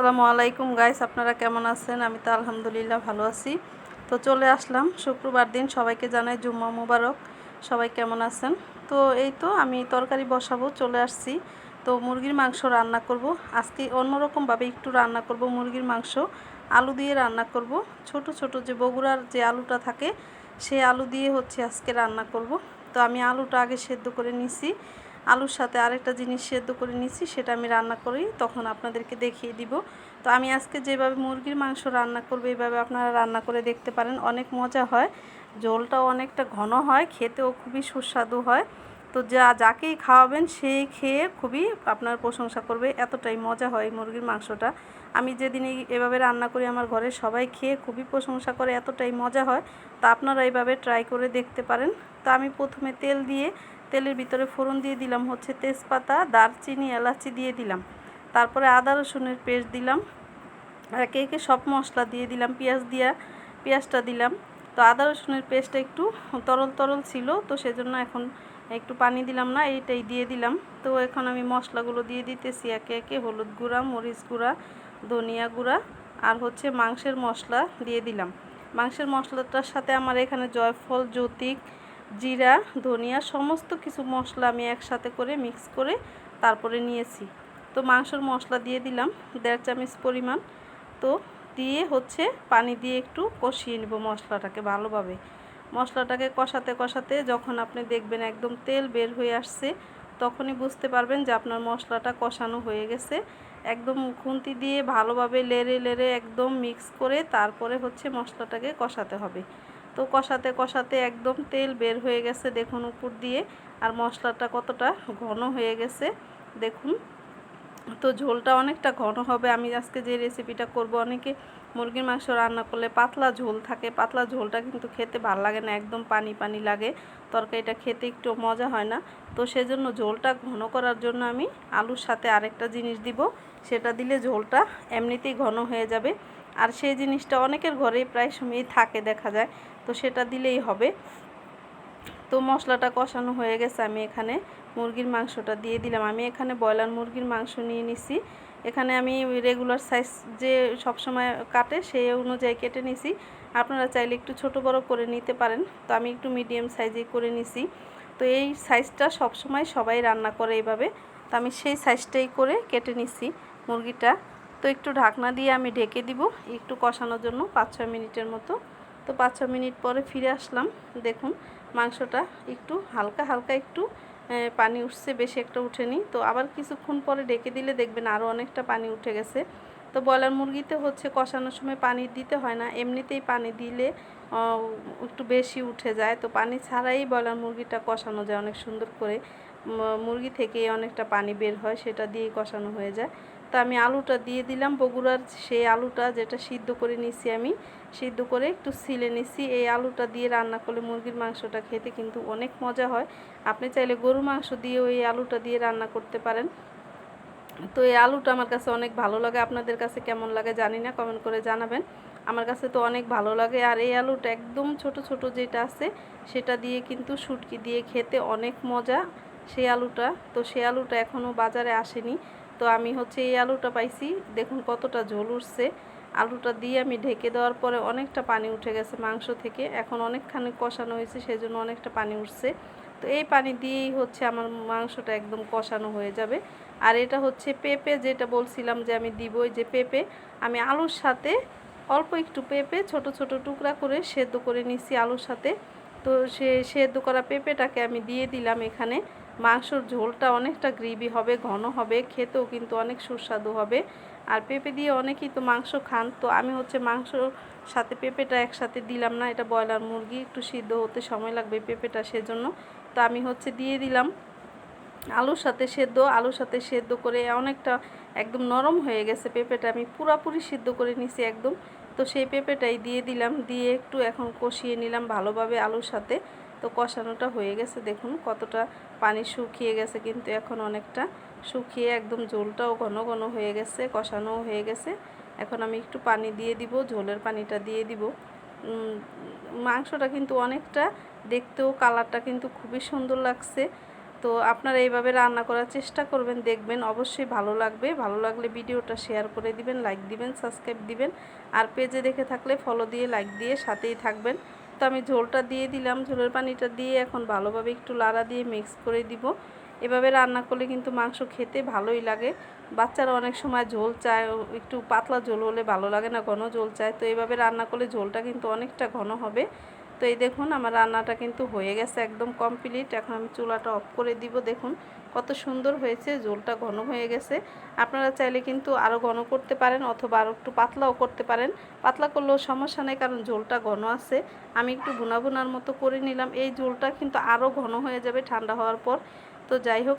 আসসালামু আলাইকুম গাইস, আপনারা কেমন আছেন? আমি তো আলহামদুলিল্লাহ ভালো আছি। তো চলে আসলাম শুক্রবার দিন, সবাইকে জানাই জুম্মা মুবারক। সবাই কেমন আছেন? তো এই তো আমি তরকারি বসাবো, চলে আসছি। তো মুরগির মাংস রান্না করব আজকে, অন্যরকমভাবে একটু রান্না করব। মুরগির মাংস আলু দিয়ে রান্না করব। ছোট ছোট যে বগুড়ার যে আলুটা থাকে, সেই আলু দিয়ে হচ্ছে আজকে রান্না করব। তো আমি আলুটা আগে সেদ্ধ করে নিছি, আলুর সাথে আরেকটা জিনিস সেদ্ধ করে নিছি, সেটা আমি রান্না করি, তখন আপনাদেরকে দেখিয়ে দিব। তো আমি আজকে যেভাবে মুরগির মাংস রান্না করব, এইভাবে আপনারা রান্না করে দেখতে পারেন, অনেক মজা হয়। ঝোলটাও অনেকটা ঘন হয়, খেতেও খুবই সুস্বাদু হয়। তো যাকেই খাওয়াবেন সেই খেয়ে খুবই আপনার প্রশংসা করবে, এতটাই মজা হয় মুরগির মাংসটা। আমি যেদিন এভাবে রান্না করি, আমার ঘরে সবাই খেয়ে খুবই প্রশংসা করে, এতটাই মজা হয়। তো আপনারা এইভাবে ট্রাই করে দেখতে পারেন। তো আমি প্রথমে তেলের ভিতরে ফোড়ন দিয়ে দিলাম হচ্ছে তেজপাতা, দারচিনি, এলাচি দিয়ে দিলাম। তারপরে আদা রসুনের পেস্ট দিলাম, একে একে সব মশলা দিয়ে দিলাম। পেঁয়াজটা দিলাম। তো আদা রসুনের পেস্টটা একটু তরল তরল ছিল, তো সেজন্য এখন একটু পানি দিলাম না, এইটাই দিয়ে দিলাম। তো এখন আমি মশলাগুলো দিয়ে দিতেছি একে একে। হলুদ গুঁড়া, মরিচ গুঁড়া, ধনিয়া গুঁড়া আর হচ্ছে মাংসের মশলা দিয়ে দিলাম। মাংসের মশলাটার সাথে আমার এখানে জয়ফল, যৌতিক, জিরা, ধনিয়া সমস্ত কিছু মশলা আমি একসাথে করে মিক্স করে তারপরে নিয়েছি। তো মাংসের মশলা দিয়ে দিলাম 1.5 চামচ পরিমাণ। তো দিয়ে হচ্ছে পানি দিয়ে একটু কষিয়ে নেব মশলাটাকে ভালোভাবে। মশলাটাকে কষাতে কষাতে যখন আপনি দেখবেন একদম তেল বের হয়ে আসছে, তখনই বুঝতে পারবেন যে আপনার মশলাটা কষানো হয়ে গেছে। একদম খুন্তি দিয়ে ভালোভাবে লেড়ে লেড়ে একদম মিক্স করে তারপরে হচ্ছে মশলাটাকে কষাতে হবে। তো কষাতে কষাতে একদম তেল বের হয়ে গেছে দেখুন উপর দিয়ে, আর মশলাটা কতটা ঘন হয়ে গেছে দেখুন। তো ঝোলটা অনেকটা ঘন হবে। আমি আজকে যে রেসিপিটা করব, অনেকে মুরগির মাংস রান্না করলে পাতলা ঝোল থাকে, পাতলা ঝোলটা কিন্তু খেতে ভালো লাগে না, একদম পানি পানি লাগে, তরকারিটা খেতে একটু মজা হয় না। তো সেজন্য ঝোলটা ঘন করার জন্য আমি আলুর সাথে আরেকটা জিনিস দিব, সেটা দিলে ঝোলটা এমনিতেই ঘন হয়ে যাবে। আর সেই জিনিসটা অনেকের ঘরেই প্রায় সময়ই থাকে দেখা যায়, তো সেটা দিলেই হবে। তো মশলাটা কষানো হয়ে গেছে, আমি এখানে মুরগির মাংসটা দিয়ে দিলাম। আমি এখানে ব্রয়লার মুরগির মাংস নিয়ে নিছি। এখানে আমি রেগুলার সাইজ যে সবসময় কাটে সেই অনুযায়ী কেটে নিছি। আপনারা চাইলে একটু ছোট বড় করে নিতে পারেন, তো আমি একটু মিডিয়াম সাইজেই করে নিছি। তো এই সাইজটা সবসময় সবাই রান্না করে এইভাবে, তো আমি সেই সাইজটাই করে কেটে নিছি মুরগিটা। তো একটু ঢাকনা দিয়ে আমি ঢেকে দিব একটু কষানোর জন্য 5-6 মিনিটের মতো। তো 5-6 মিনিট পরে ফিরে আসলাম। দেখুন মাংসটা একটু হালকা হালকা একটু পানি উঠছে, বেশি একটা উঠেনি। তো আবার কিছুক্ষণ পরে ঢেকে দিলে দেখবেন আরও অনেকটা পানি উঠে গেছে। তো ব্রয়লার মুরগিতে হচ্ছে কষানোর সময় পানি দিতে হয় না, এমনিতেই পানি দিলে একটু বেশি উঠে যায়। তো পানি ছাড়াই ব্রয়লার মুরগিটা কষানো যায় অনেক সুন্দর করে, মুরগি থেকে অনেকটা পানি বের হয়, সেটা দিয়েই কষানো হয়ে যায়। তো আমি আলুটা দিয়ে দিলাম, বগুড়ার সেই আলুটা যেটা সিদ্ধ করে নিছি, আমি সিদ্ধ করে একটু ছিলে নিছি। এই আলুটা দিয়ে রান্না করলে মুরগির মাংসটা খেতে কিন্তু অনেক মজা হয়। আপনি চাইলে গরুর মাংস দিয়েও এই আলুটা দিয়ে রান্না করতে পারেন। তো এই আলুটা আমার কাছে অনেক ভালো লাগে, আপনাদের কাছে কেমন লাগে জানি না, কমেন্ট করে জানাবেন। আমার কাছে তো অনেক ভালো লাগে। আর এই আলুটা একদম ছোট ছোট যেটা আছে, সেটা দিয়ে কিন্তু শুটকি দিয়ে খেতে অনেক মজা সেই আলুটা। তো সেই আলুটা এখনও বাজারে আসেনি, তো আমি হচ্ছে এই আলুটা পাইছি। দেখুন কতটা ঝোল উঠছে। আলুটা দিয়ে আমি ঢেকে দেওয়ার পরে অনেকটা পানি উঠে গেছে মাংস থেকে, এখন অনেকখানি কষানো হয়েছে, সেজন্য অনেকটা পানি উঠছে। তো এই পানি দিয়েই হচ্ছে আমার মাংসটা একদম কষানো হয়ে যাবে। আর এটা হচ্ছে পেঁপে, যেটা বলছিলাম যে আমি দিব, যে পেঁপে আমি আলুর সাথে অল্প একটু পেঁপে ছোট ছোট টুকরা করে সেদ্ধ করে নিছি আলুর সাথে। তো সেদ্ধ করা পেঁপেটাকে আমি দিয়ে দিলাম এখানে। মাংসর ঝোলটা অনেকটা গ্রেভি হবে, ঘন হবে, খেতেও কিন্তু অনেক সুস্বাদু হবে। আর পেঁপে দিয়ে অনেকেই তো মাংস খান, তো আমি হচ্ছে মাংসর সাথে পেঁপেটা একসাথে দিলাম না, এটা ব্রয়লার মুরগি, একটু সিদ্ধ হতে সময় লাগবে পেঁপেটা, সেজন্য। তো আমি হচ্ছে দিয়ে দিলাম আলুর সাথে সেদ্ধ করে অনেকটা একদম নরম হয়ে গেছে পেঁপেটা, আমি পুরাপুরি সিদ্ধ করে নিছি একদম। তো সেই পেঁপেটাই দিয়ে দিলাম, দিয়ে একটু এখন কষিয়ে নিলাম ভালোভাবে আলুর সাথে। তো কষানোটা হয়ে গেছে, দেখুন কতটা পানি শুকিয়ে গেছে, কিন্তু এখন অনেকটা শুকিয়ে একদম ঝোলটাও ঘন ঘন হয়ে গেছে, কষানোও হয়ে গেছে। এখন আমি একটু পানি দিয়ে দিব, ঝোলের পানিটা দিয়ে দিব। মাংসটা কিন্তু অনেকটা দেখতেও কালারটা কিন্তু খুবই সুন্দর লাগছে। তো আপনারা এইভাবে রান্না করার চেষ্টা করবেন, দেখবেন অবশ্যই ভালো লাগবে। ভালো লাগলে ভিডিওটা শেয়ার করে দিবেন, লাইক দিবেন, সাবস্ক্রাইব দিবেন। আর পেজে দেখে থাকলে ফলো দিয়ে লাইক দিয়ে সাথেই থাকবেন। তো আমি ঝোলটা দিয়ে দিলাম, ঝোলের পানিটা দিয়ে এখন ভালোভাবে একটু লাড়া দিয়ে মিক্স করে দিব। এভাবে রান্না করলে কিন্তু মাংস খেতে ভালোই লাগে। বাচ্চারা অনেক সময় ঝোল চায়, একটু পাতলা ঝোল হলে ভালো লাগে না, ঘন ঝোল চায়। তো এইভাবে রান্না করলে ঝোলটা কিন্তু অনেকটা ঘন হবে। তো এই দেখুন আমার রান্নাটা কিন্তু হয়ে গেছে, একদম কমপ্লিট। এখন আমি চুলাটা অফ করে দিব। দেখুন কত সুন্দর হয়েছে, ঝোলটা ঘন হয়ে গেছে। আপনারা চাইলে কিন্তু আরও ঘন করতে পারেন অথবা আরও একটু পাতলাও করতে পারেন। পাতলা করলেও সমস্যা নেই, কারণ ঝোলটা ঘন আছে। আমি একটু ভুনা ভুনার মতো করে নিলাম। এই ঝোলটা কিন্তু আরও ঘন হয়ে যাবে ঠান্ডা হওয়ার পর। তো যাই হোক,